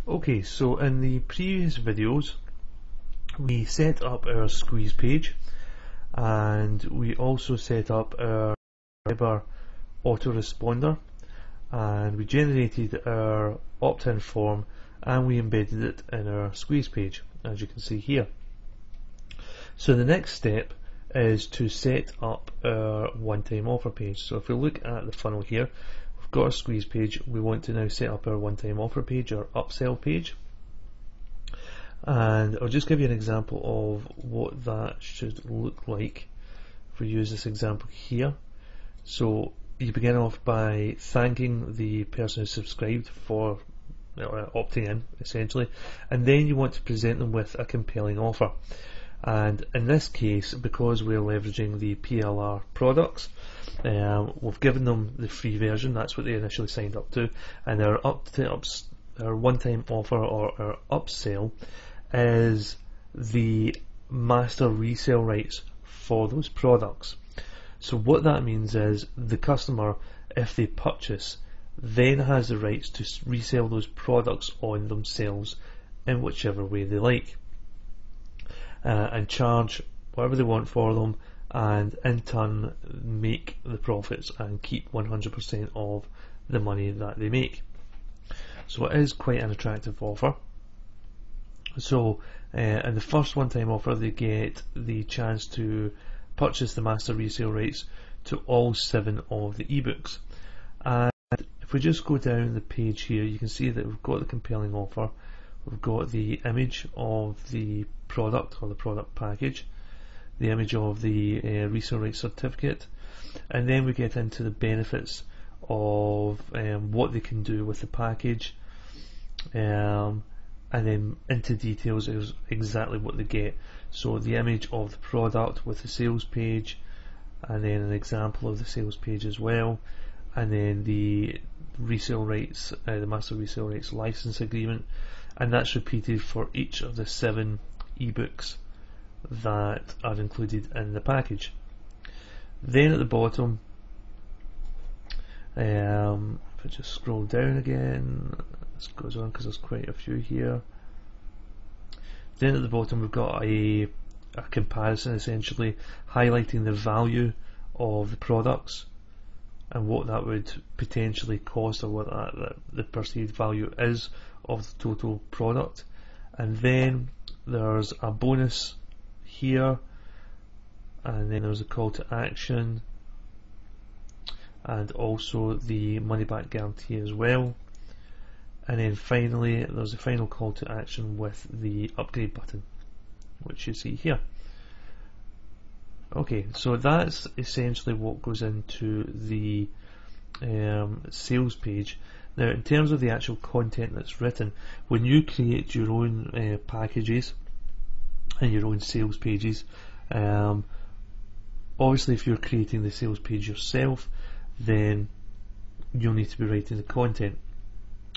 Okay, so in the previous videos we set up our squeeze page and we also set up our subscriber autoresponder, and we generated our opt-in form and we embedded it in our squeeze page, as you can see here. So the next step is to set up our one-time offer page. So if we look at the funnel here, we've got our squeeze page. We want to now set up our one-time offer page, our upsell page. And I'll just give you an example of what that should look like if we use this example here. So you begin off by thanking the person who subscribed for opting in, essentially, and then you want to present them with a compelling offer. And in this case, because we're leveraging the PLR products, we've given them the free version. That's what they initially signed up to, and our one-time offer, or our upsell, is the master resale rights for those products. So what that means is the customer, if they purchase, then has the rights to resell those products on themselves in whichever way they like, and charge whatever they want for them, and in turn make the profits and keep 100% of the money that they make. So it is quite an attractive offer. So in the first one-time offer, they get the chance to purchase the master resale rights to all 7 of the ebooks. And if we just go down the page here, you can see that we've got the compelling offer, we've got the image of the product or the product package, the image of the resale rights certificate, and then we get into the benefits of what they can do with the package, and then into details is exactly what they get. So the image of the product with the sales page, and then an example of the sales page as well, and then the resale rights, the master resale rights license agreement, and that's repeated for each of the 7 ebooks that are included in the package. Then at the bottom, if I just scroll down again, this goes on because there's quite a few here. Then at the bottom we've got a comparison, essentially highlighting the value of the products and what that would potentially cost, or what the perceived value is of the total product. And then there's a bonus here, and then there's a call to action, and also the money back guarantee as well. And then finally there's a final call to action with the upgrade button, which you see here. Okay, so that's essentially what goes into the sales page. Now, in terms of the actual content that's written, when you create your own packages and your own sales pages, obviously if you're creating the sales page yourself, then you'll need to be writing the content.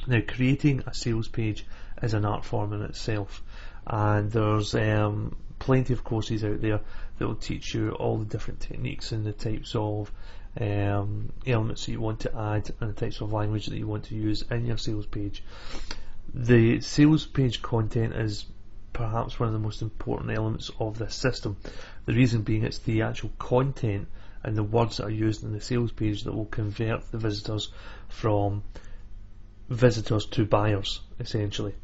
Now, creating a sales page is an art form in itself, and there's plenty of courses out there that will teach you all the different techniques and the types of elements that you want to add and the types of language that you want to use in your sales page. The sales page content is perhaps one of the most important elements of this system. The reason being, it's the actual content and the words that are used in the sales page that will convert the visitors from visitors to buyers, essentially.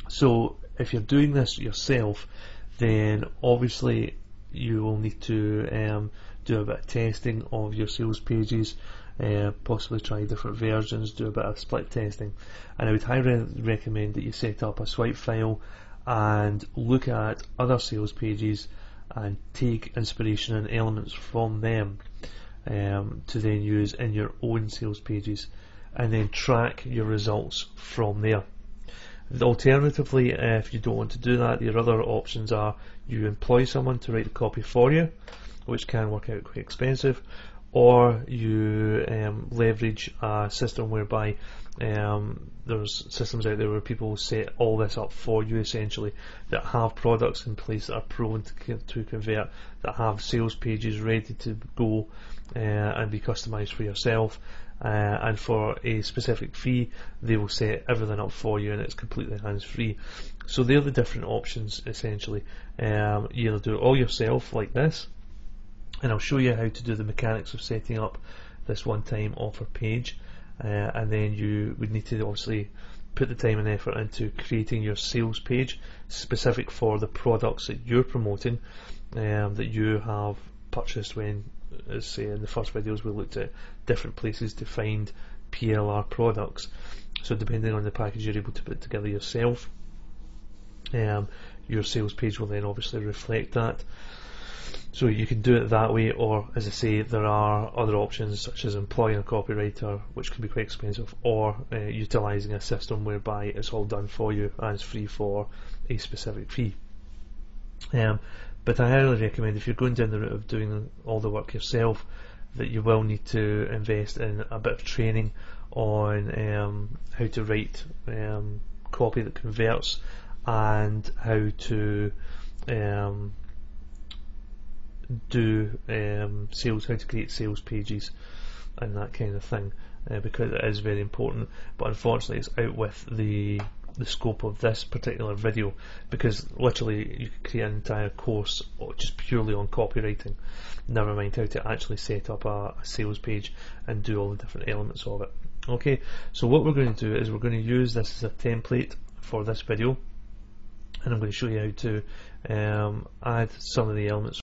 So if you're doing this yourself, then obviously you will need to do a bit of testing of your sales pages, possibly try different versions, do a bit of split testing, and I would highly recommend that you set up a swipe file and look at other sales pages and take inspiration and elements from them to then use in your own sales pages, and then track your results from there. Alternatively, if you don't want to do that, your other options are you employ someone to write the copy for you, which can work out quite expensive, or you leverage a system whereby there's systems out there where people will set all this up for you, essentially, that have products in place that are proven to convert, that have sales pages ready to go and be customized for yourself, and for a specific fee they will set everything up for you, and it's completely hands-free. So they're the different options, essentially. You either do it all yourself like this, and I'll show you how to do the mechanics of setting up this one-time offer page, and then you would need to obviously put the time and effort into creating your sales page specific for the products that you're promoting, that you have purchased. When, as say in the first videos, we looked at different places to find PLR products, so depending on the package you're able to put together yourself, your sales page will then obviously reflect that. So you can do it that way, or as I say, there are other options such as employing a copywriter, which can be quite expensive, or utilising a system whereby it's all done for you and it's free for a specific fee. But I highly recommend, if you're going down the route of doing all the work yourself, that you will need to invest in a bit of training on how to write copy that converts, and how to do sales, how to create sales pages and that kind of thing, because it is very important. But unfortunately it's out with the scope of this particular video, because literally you could create an entire course just purely on copywriting, never mind how to actually set up a sales page and do all the different elements of it. Okay, so what we're going to do is we're going to use this as a template for this video, and I'm going to show you how to add some of the elements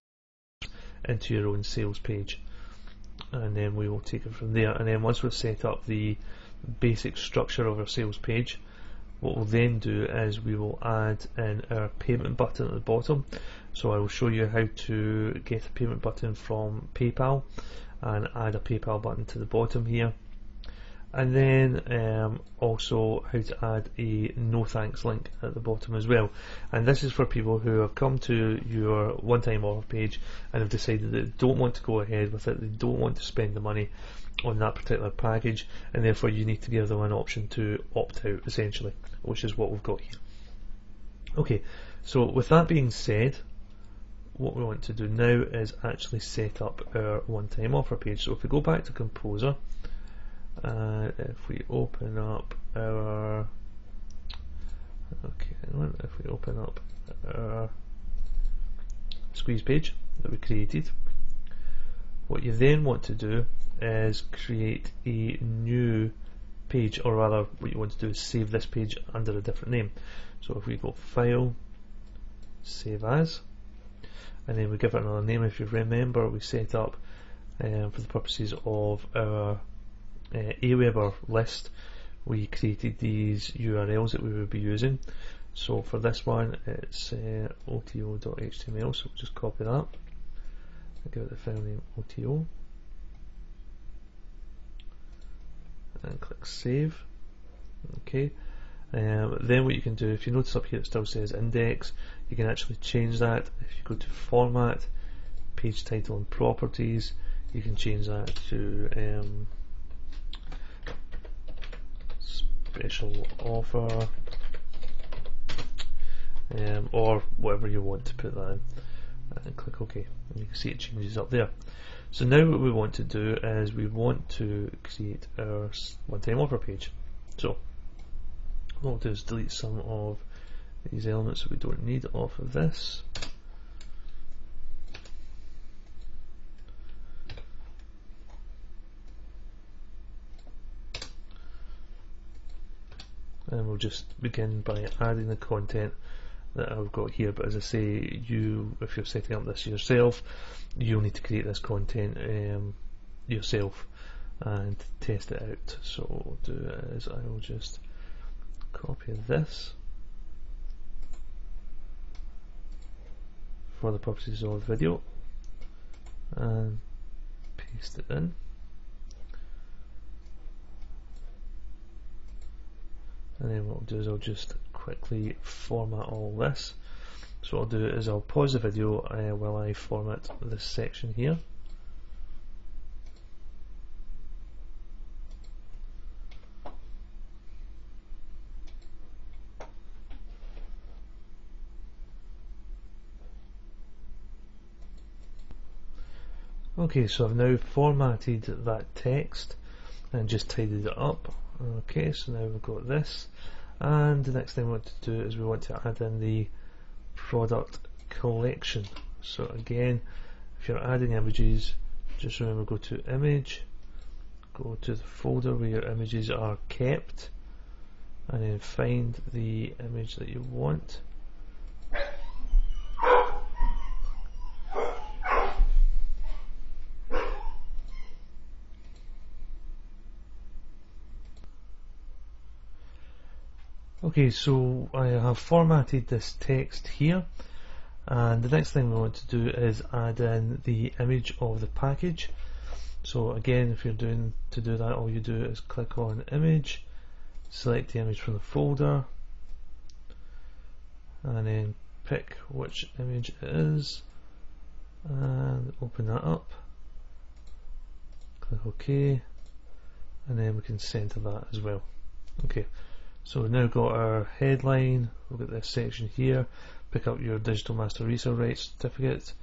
into your own sales page, and then we will take it from there. And then once we've set up the basic structure of our sales page, what we'll then do is we will add in our payment button at the bottom. So I will show you how to get a payment button from PayPal and add a PayPal button to the bottom here, and then also how to add a no thanks link at the bottom as well. And this is for people who have come to your one-time offer page and have decided that they don't want to go ahead with it, they don't want to spend the money on that particular package, and therefore you need to give them an option to opt out, essentially, which is what we've got here. Okay, so with that being said, what we want to do now is actually set up our one-time offer page. So if we go back to Composer, if we open up our squeeze page that we created, what you then want to do is create a new page, or rather what you want to do is save this page under a different name. So if we go File, Save As, and then we give it another name. If you remember, we set up for the purposes of our Aweber list, we created these URLs that we would be using. So for this one it's oto.html, so we'll just copy that and give it the file name OTO and click Save. Okay, then what you can do, if you notice up here it still says index, you can actually change that. If you go to Format, Page Title and Properties, you can change that to Special Offer, or whatever you want to put that in, and click OK, and you can see it changes up there. So now what we want to do is we want to create our one-time offer page. So what we'll do is delete some of these elements that we don't need off of this. And we'll just begin by adding the content that I've got here. But as I say, if you're setting up this yourself, you'll need to create this content yourself and test it out. So what I'll do is I will just copy this for the purposes of the video and paste it in. And then what I'll do is I'll just quickly format all this. So what I'll do is I'll pause the video while I format this section here. Okay, so I've now formatted that text and just tidied it up. Okay, so now we've got this, and the next thing we want to do is we want to add in the product collection. So again, if you're adding images, just remember, go to image, go to the folder where your images are kept, and then find the image that you want. Okay, so I have formatted this text here, and the next thing we want to do is add in the image of the package. So again, if you're doing to do that, all you do is click on image, select the image from the folder, and then pick which image it is, and open that up, click OK, and then we can center that as well. Okay, so we've now got our headline, we've got this section here, pick up your digital master resale rights certificate,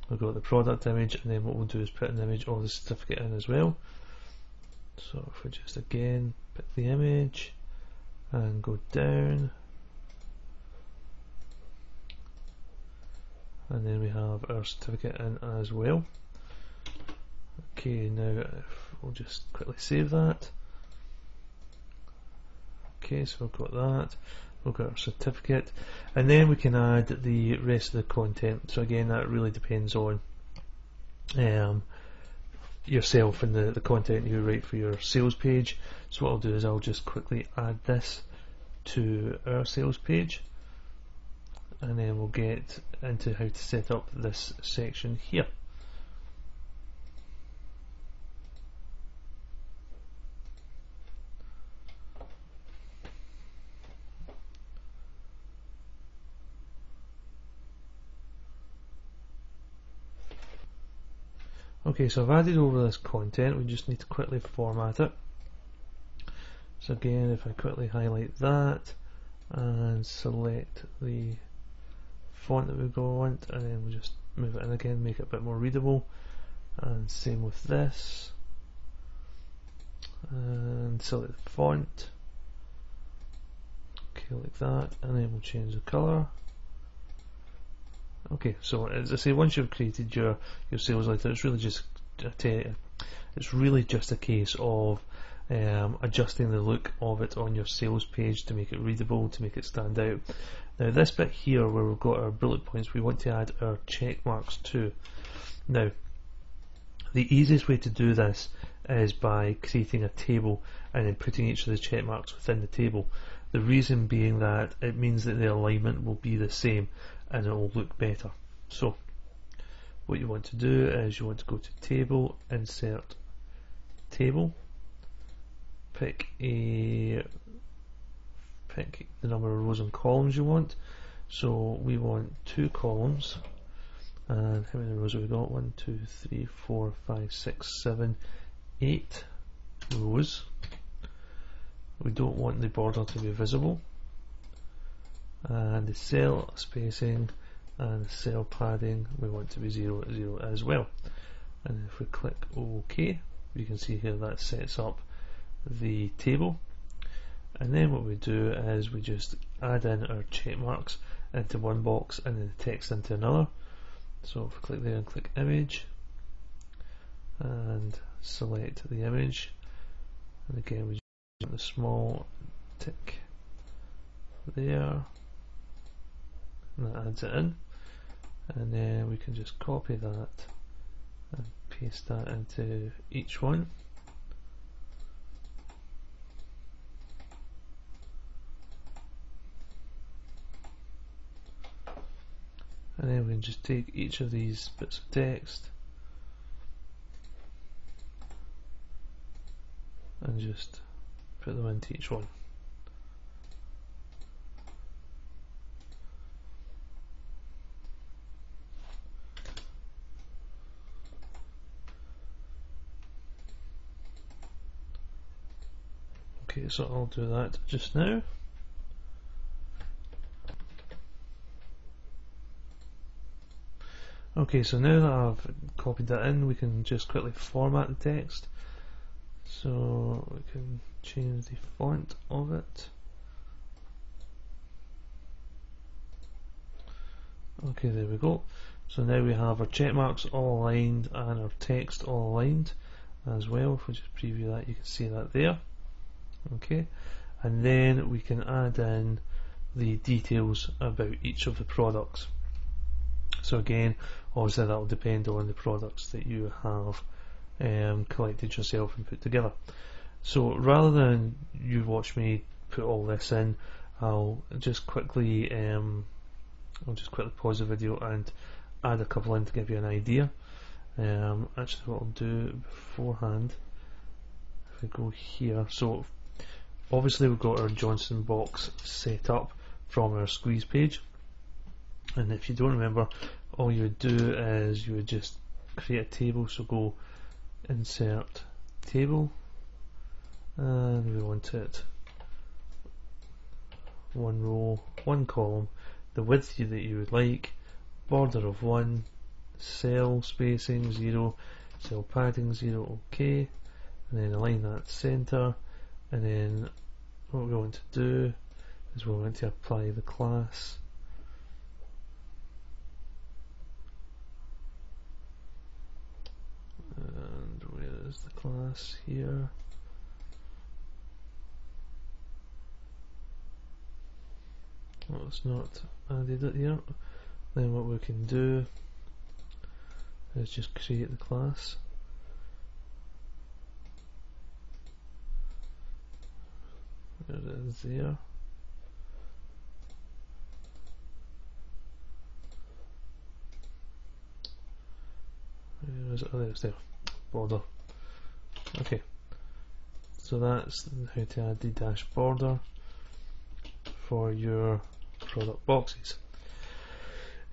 we've got the product image, and then what we'll do is put an image of the certificate in as well. So if we just again pick the image and go down, and then we have our certificate in as well. Okay, now if we'll just quickly save that. Okay, so we've got that, we've got our certificate, and then we can add the rest of the content. So again, that really depends on yourself and the content you write for your sales page. So what I'll do is I'll just quickly add this to our sales page, and then we'll get into how to set up this section here. Okay, so I've added over this content, we just need to quickly format it. So again, if I quickly highlight that and select the font that we want, and then we'll just move it in again, make it a bit more readable, and same with this, and select the font, okay, like that, and then we'll change the colour. Okay, so as I say, once you've created your sales letter, it's really just a case of adjusting the look of it on your sales page to make it readable, to make it stand out. Now this bit here where we've got our bullet points, we want to add our check marks too. Now the easiest way to do this is by creating a table and then putting each of the check marks within the table. The reason being that it means that the alignment will be the same and it will look better. So what you want to do is you want to go to table, insert table, pick the number of rows and columns you want. So we want 2 columns, and how many rows have we got? 1, 2, 3, 4, 5, 6, 7, 8 rows. We don't want the border to be visible, and the cell spacing and the cell padding we want to be 0 at 0 as well. And if we click OK, you can see here that sets up the table. And then what we do is we just add in our check marks into one box and then the text into another. So if we click there and click image and select the image, and again we just use the small tick there, and that adds it in, and then we can just copy that and paste that into each one. And then we can just take each of these bits of text and just put them into each one. Okay, so I'll do that just now. Okay, so now that I've copied that in, we can just quickly format the text. So we can change the font of it. Okay, there we go. So now we have our check marks all aligned and our text all aligned as well. If we just preview that, you can see that there. Okay, and then we can add in the details about each of the products. So again, obviously that will depend on the products that you have collected yourself and put together. So rather than you watch me put all this in, I'll just quickly pause the video and add a couple in to give you an idea. Actually, what I'll do beforehand, if we go here, so obviously we've got our Johnson box set up from our squeeze page, and if you don't remember, all you would do is you would just create a table. So go insert table, and we want it one row, one column, the width that you would like, border of 1, cell spacing 0, cell padding 0, okay, and then align that center, and then what we want to do is we want to apply the class. And where is the class here? Well, it's not added it here. Then what we can do is just create the class. There it is there. Where is it? Oh, there it's there. Border. Okay. So that's how to add the dash border for your product boxes.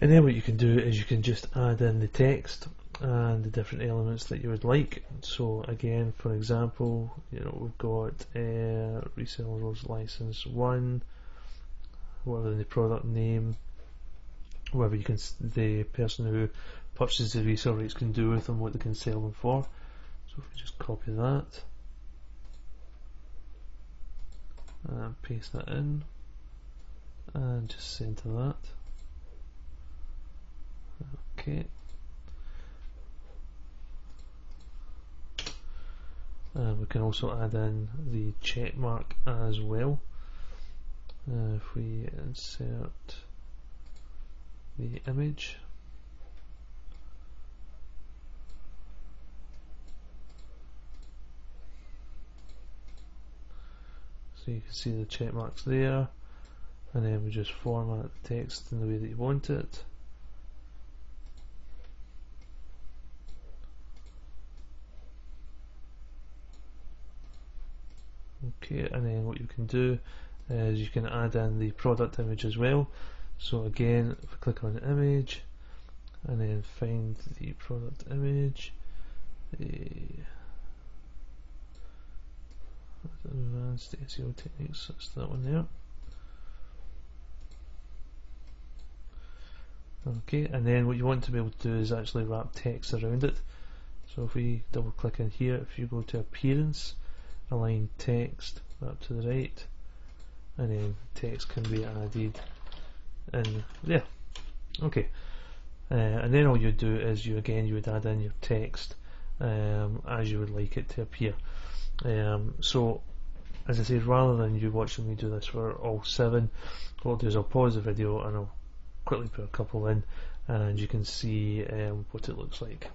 And then what you can do is you can just add in the text and the different elements that you would like. So again, for example, we've got resellers license 1, whatever the product name, whatever the person who purchases the resale rights can do with them, what they can sell them for. So if we just copy that and paste that in and just center that. Okay. And we can also add in the check mark as well. If we insert the image, so you can see the check marks there, and then we just format the text in the way that you want it. Okay, and then what you can do is you can add in the product image as well. So again, if I click on the image and then find the product image, advanced SEO techniques, that's that one there. Okay, and then what you want to be able to do is actually wrap text around it. So if we double click in here, if you go to appearance, align text up to the right, and then text can be added in there. Okay, and then all you do is you would add in your text as you would like it to appear. So as I said, rather than you watching me do this for all 7, what I'll do is I'll pause the video and I'll quickly put a couple in, and you can see what it looks like.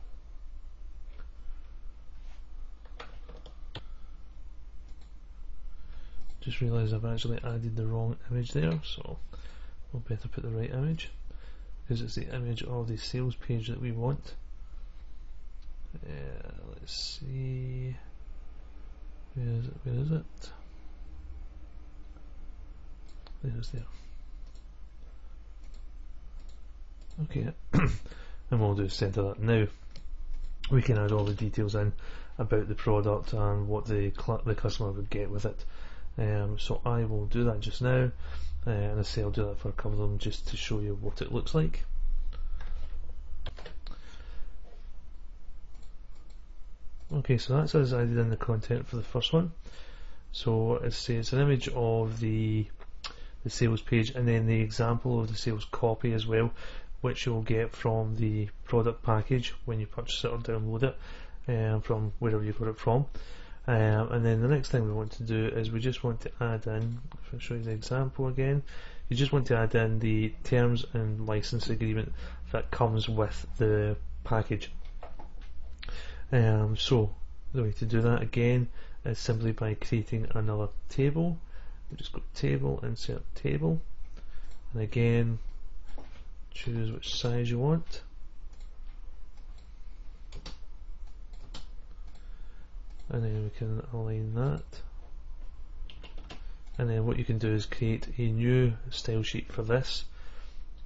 Just realised I've actually added the wrong image there, so we'll better put the right image, because it's the image of the sales page that we want. Let's see, where is it? There's there. Okay, and what we'll do is center that. Now we can add all the details in about the product and what the customer would get with it. So I will do that just now, and I say I'll do that for a couple of them just to show you what it looks like. Okay, so that's as added in the content for the first one. So it's an image of the sales page, and then the example of the sales copy as well, which you'll get from the product package when you purchase it or download it from wherever you got it from. And then the next thing we want to do is we just want to add in, if I show you the example again, you just want to add in the terms and license agreement that comes with the package. So the way to do that again is simply by creating another table. We just go table, insert table, and again choose which size you want. And then we can align that. And then what you can do is create a new style sheet for this.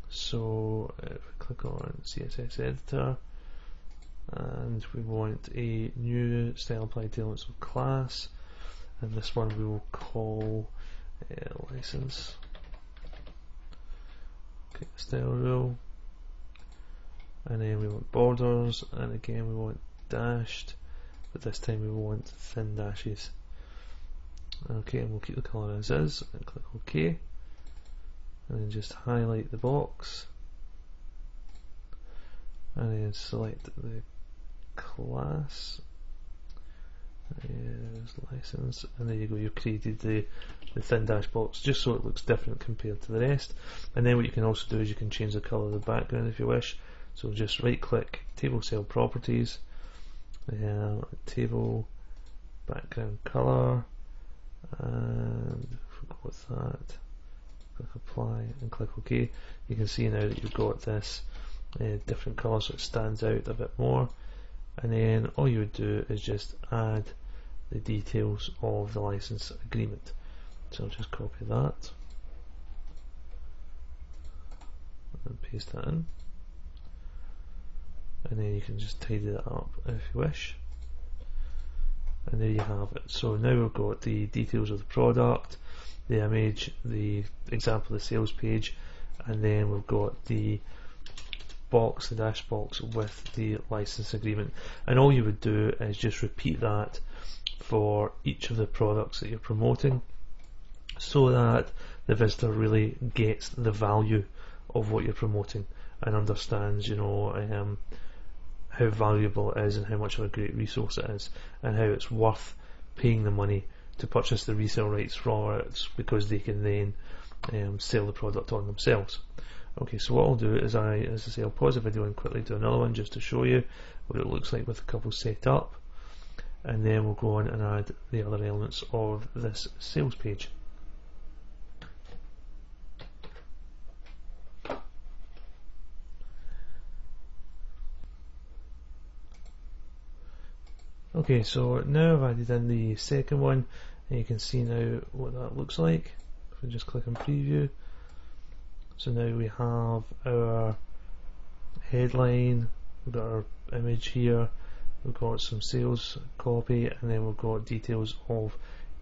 So if we click on CSS editor, and we want a new style applied to elements of class, and this one we will call license. Okay, style rule, and then we want borders, and again we want dashed, but this time we want thin dashes. Okay, and we'll keep the colour as is, and click OK, and then just highlight the box, and then select the class, license, and there you go, you've created the thin dash box just so it looks different compared to the rest. And then what you can also do is you can change the colour of the background if you wish. So just right click, table cell properties, table background colour, and if we go with that, click apply and click OK. You can see now that you've got this different colour, so it stands out a bit more. And then all you would do is just add the details of the license agreement. So I'll just copy that and paste that in, and then you can just tidy that up if you wish, and there you have it. So now we've got the details of the product, the image, the example of the sales page, and then we've got the box, the dash box with the license agreement. And all you would do is just repeat that for each of the products that you're promoting, so that the visitor really gets the value of what you're promoting and understands, you know, how valuable it is and how much of a great resource it is, and how it's worth paying the money to purchase the resale rights for it, because they can then sell the product on themselves. Okay, so what I'll do is as I say, I'll pause the video and quickly do another one just to show you what it looks like with a couple set up, and then we'll go on and add the other elements of this sales page. Okay, so now I've added in the second one, and you can see now what that looks like. If we just click on preview, so now we have our headline, we've got our image here, we've got some sales copy, and then we've got details of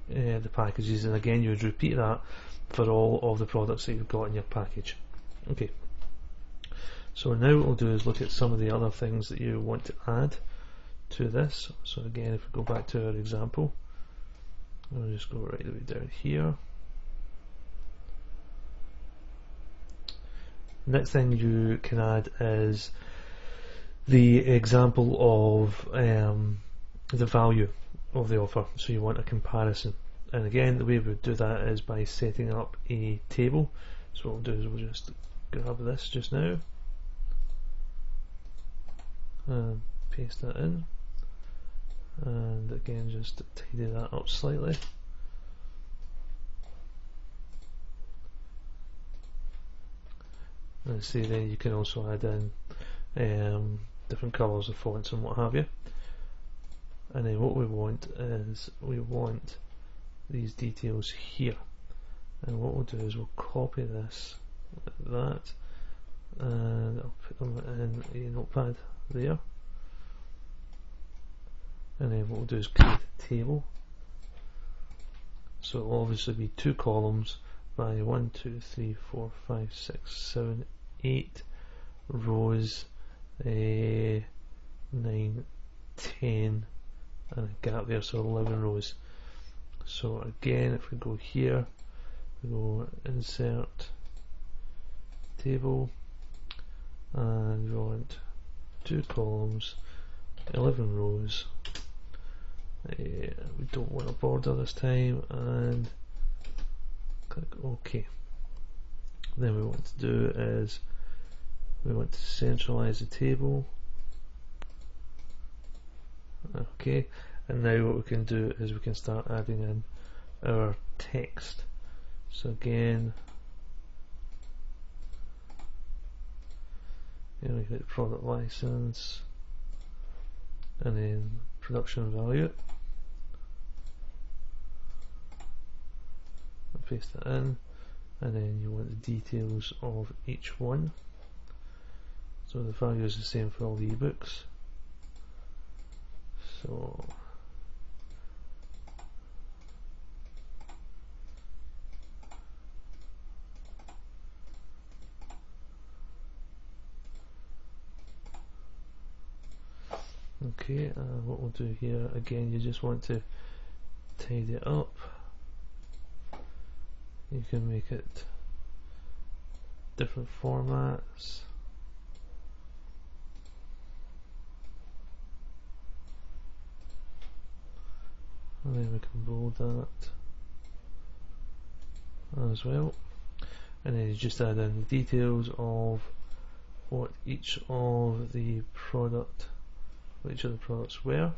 the packages. And again, you would repeat that for all of the products that you've got in your package. Okay, so now what we'll do is look at some of the other things that you want to add to this. So again, if we go back to our example, we'll just go right the way down here. Next thing you can add is the example of the value of the offer. So you want a comparison, and again the way we would do that is by setting up a table. So what we'll do is we'll just grab this just now and paste that in, and again just tidy that up slightly. And see, then you can also add in different colours of fonts and what have you. And then what we want is we want these details here, and what we'll do is we'll copy this like that, and I'll put them in a notepad there. And then what we'll do is create a table. So it will obviously be 2 columns by 1, 2, 3, 4, 5, 6, 7, 8 rows, 9, 10 and a gap there, so 11 rows. So again, if we go here, we go insert table, and we want 2 columns, 11 rows. We don't want a border this time, and click OK. Then we want to do is we want to centralize the table. Okay, and now what we can do is we can start adding in our text. So again, we get product license, and then production value. Paste that in, and then you want the details of each one. So the value is the same for all the ebooks. So okay, what we'll do here, again, you just want to tidy it up. You can make it different formats. And then we can bold that as well. And then you just add in the details of what each of the products were.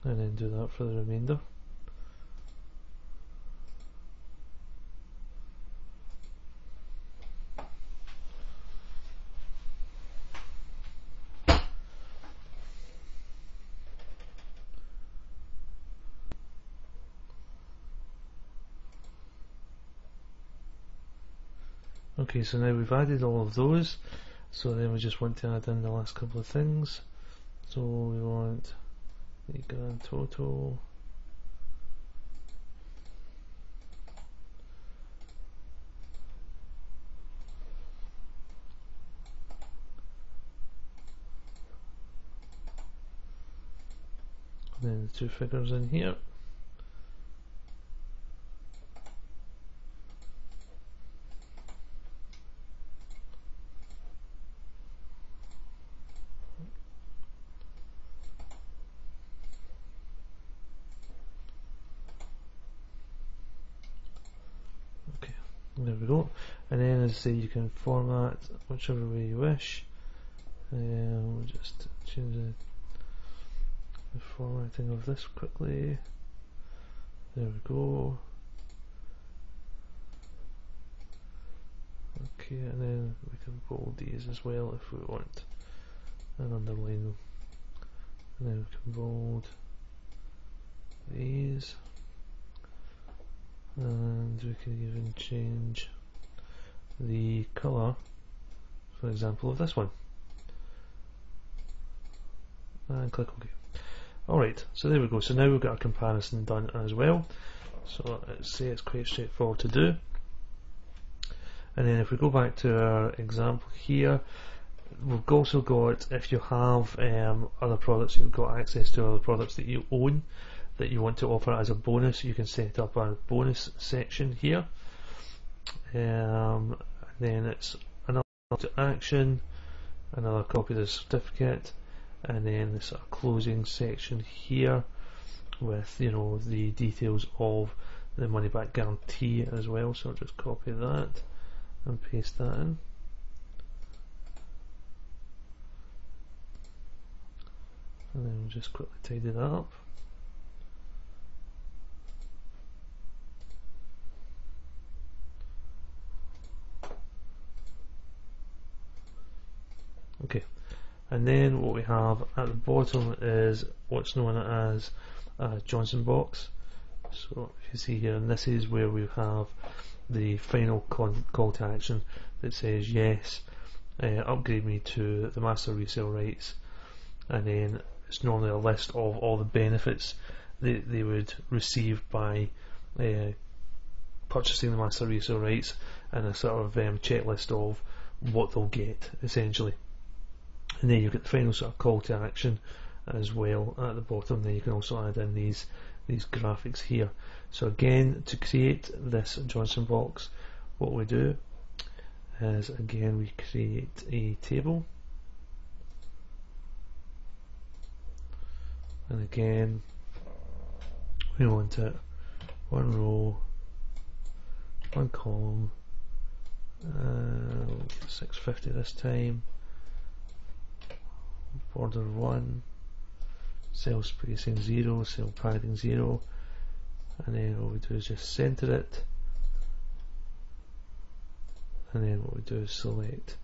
And then do that for the remainder. Okay, so now we've added all of those, so then we just want to add in the last couple of things. So we want the grand total, and then the 2 figures in here. There we go. And then, as I say, you can format whichever way you wish. We'll just change the formatting of this quickly. There we go. Okay, and then we can bold these as well if we want, and underline them. And then we can bold these. And we can even change the colour, for example, of this one, and click OK. Alright, so there we go. So now we've got a comparison done as well. So let's say it's quite straightforward to do. And then if we go back to our example here, we've also got, if you have other products, you've got access to other products that you own, that you want to offer as a bonus, you can set up a bonus section here. And then it's another call to action, another copy of the certificate, and then this closing section here with the details of the money back guarantee as well. So I'll just copy that and paste that in. And then we'll just quickly tidy that up. Okay, and then what we have at the bottom is what's known as a Johnson box. So if you see here, and this is where we have the final call to action that says yes, upgrade me to the master resale rights, and then it's normally a list of all the benefits that they would receive by purchasing the master resale rights, and a sort of checklist of what they'll get essentially. And then you've got the final sort of call to action as well at the bottom. Then you can also add in these graphics here. So again, to create this Johnson box, what we do is again we create a table, and again we want it one row, one column, 650 this time, border 1, cell spacing 0, cell padding 0, and then what we do is just center it, and then what we do is select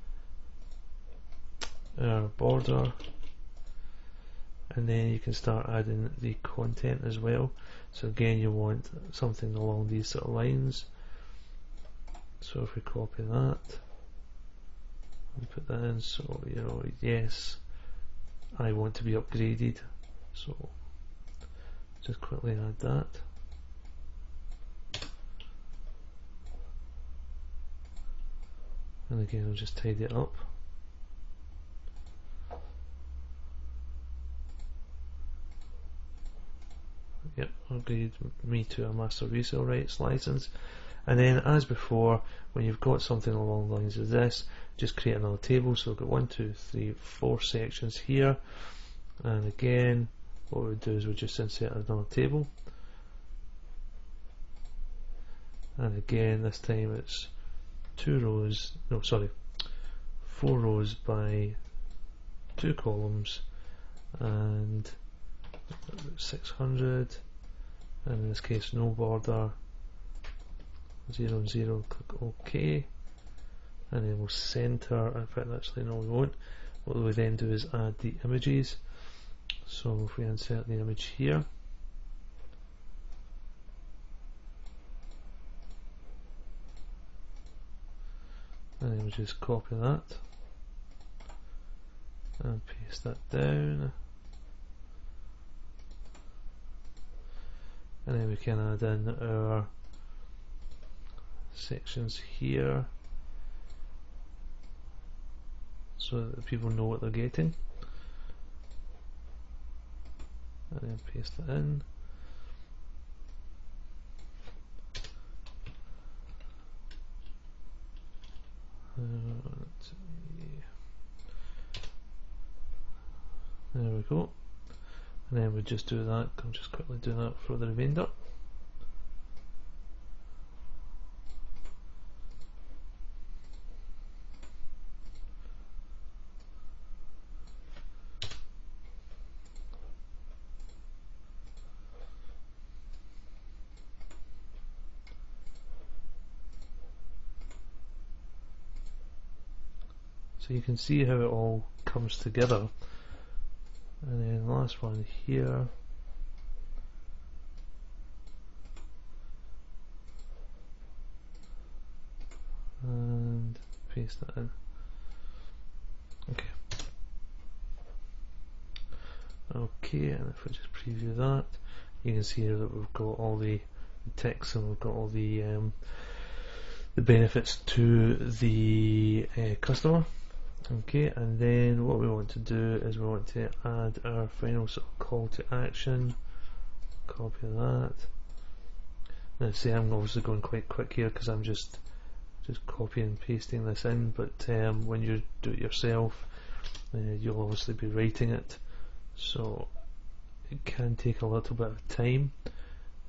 our border, and then you can start adding the content as well. So again, you want something along these sort of lines. So if we copy that and put that in, so you know, yes, I want to be upgraded, so just quickly add that. And again, I'll just tidy it up. Yep, upgrade me to a master resale rights license. And then, as before, when you've got something along the lines of this, just create another table. So we've got 1, 2, 3, 4 sections here. And again, what we do is we just insert another table. And again, this time it's 4 rows by 2 columns, and 600, and in this case no border, 0 and 0, click OK, and then we'll center. In fact, actually no, we won't. What we then do is add the images. So if we insert the image here, and then we just copy that and paste that down, and then we can add in our sections here so that people know what they're getting, and then paste that in. There we go, and then we just do that. I'll just quickly do that for the remainder. So you can see how it all comes together. And then the last one here, and paste that in. Okay. Okay, and if we just preview that, you can see here that we've got all the text, and we've got all the benefits to the customer. Okay, and then what we want to do is we want to add our final sort of call to action. Copy that. Now see, I'm obviously going quite quick here because I'm just copying and pasting this in, but when you do it yourself, you'll obviously be writing it, so it can take a little bit of time,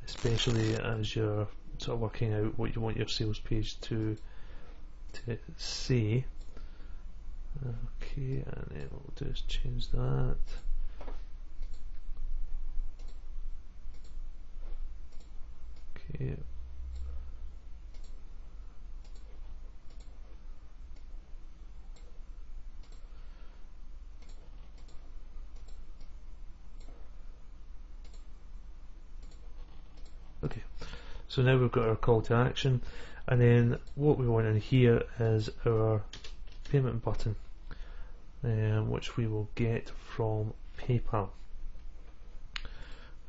especially as you're sort of working out what you want your sales page to say. Okay, and then what we'll do is change that. Okay. Okay, so now we've got our call to action, and then what we want in here is our payment button, which we will get from PayPal.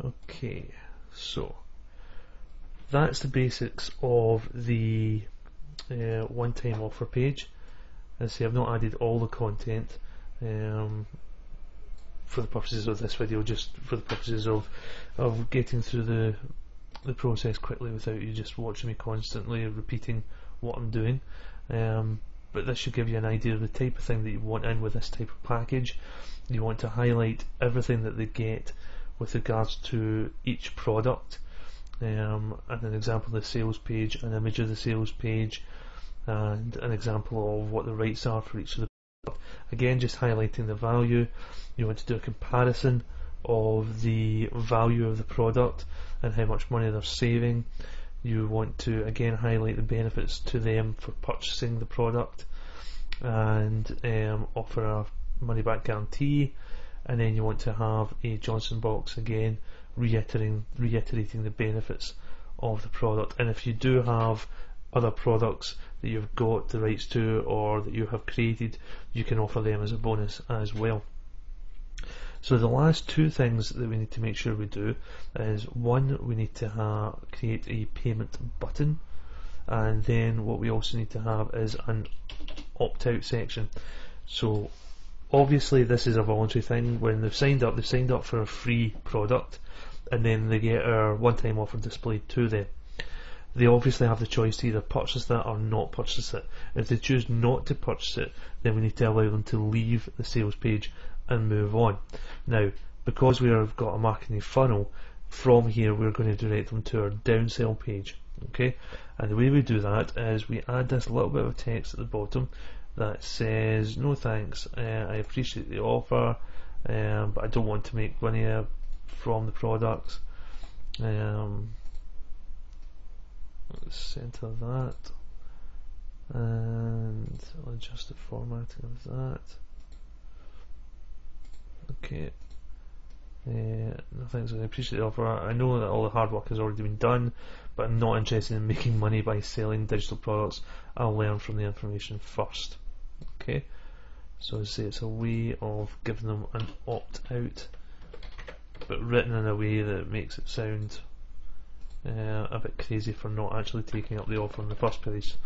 Okay, so that's the basics of the one-time offer page. As I say, I've not added all the content, for the purposes of this video, just for the purposes of getting through the process quickly without you just watching me constantly repeating what I'm doing. But this should give you an idea of the type of thing that you want in with this type of package. You want to highlight everything that they get with regards to each product, and an example of the sales page, an image of the sales page, and an example of what the rates are for each of the products. Again, just highlighting the value. You want to do a comparison of the value of the product and how much money they're saving. You want to again highlight the benefits to them for purchasing the product, and offer a money back guarantee. And then you want to have a Johnson box, again reiterating the benefits of the product. And if you do have other products that you've got the rights to or that you have created, you can offer them as a bonus as well. So the last two things that we need to make sure we do is, one, we need to create a payment button, and then what we also need to have is an opt-out section. So obviously this is a voluntary thing. When they've signed up for a free product, and then they get our one-time offer displayed to them. They obviously have the choice to either purchase that or not purchase it. If they choose not to purchase it, then we need to allow them to leave the sales page and move on. Now, because we have got a marketing funnel, from here we're going to direct them to our downsell page. Okay, and the way we do that is we add this little bit of text at the bottom that says, no thanks, I appreciate the offer, but I don't want to make money from the products. Let's center that, and I'll adjust the formatting of that. Okay. No thanks, I appreciate the offer. I know that all the hard work has already been done, but I'm not interested in making money by selling digital products. I'll learn from the information first. Okay, so I say it's a way of giving them an opt-out, but written in a way that makes it sound a bit crazy for not actually taking up the offer in the first place.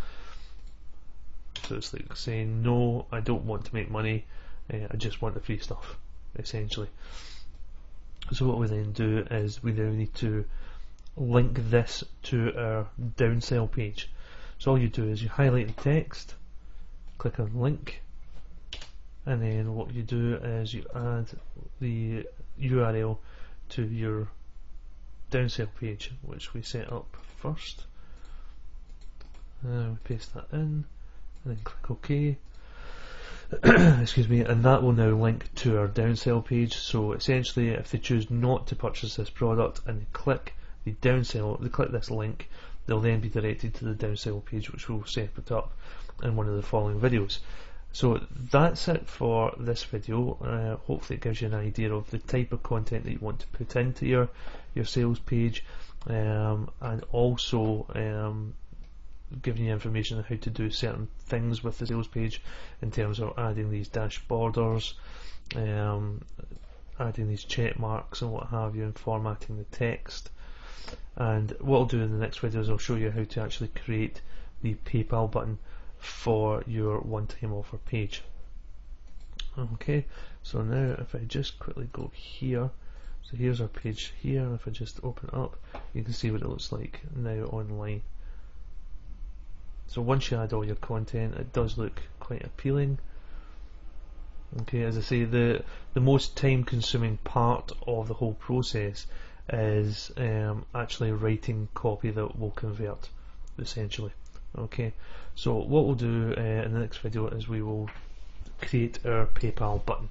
So it's like saying, no, I don't want to make money, I just want the free stuff, essentially. So what we then do is we now need to link this to our downsell page. So all you do is you highlight the text, click on link, and then what you do is you add the URL to your downsell page, which we set up first. We paste that in and then click OK. Excuse me, and that will now link to our downsell page. So essentially, if they choose not to purchase this product and they click the downsell, they click this link, they'll then be directed to the downsell page, which we'll separate up in one of the following videos. So that's it for this video. Hopefully it gives you an idea of the type of content that you want to put into your sales page, and also giving you information on how to do certain things with the sales page in terms of adding these dash borders, adding these check marks and what have you, and formatting the text. And what I'll do in the next video is I'll show you how to actually create the PayPal button for your one-time offer page. Okay, so now if I just quickly go here, so here's our page here, and if I just open it up, you can see what it looks like now online. So once you add all your content, it does look quite appealing. Okay, as I say, the most time consuming part of the whole process is actually writing copy that will convert, essentially. Okay, so what we'll do in the next video is we will create our PayPal button.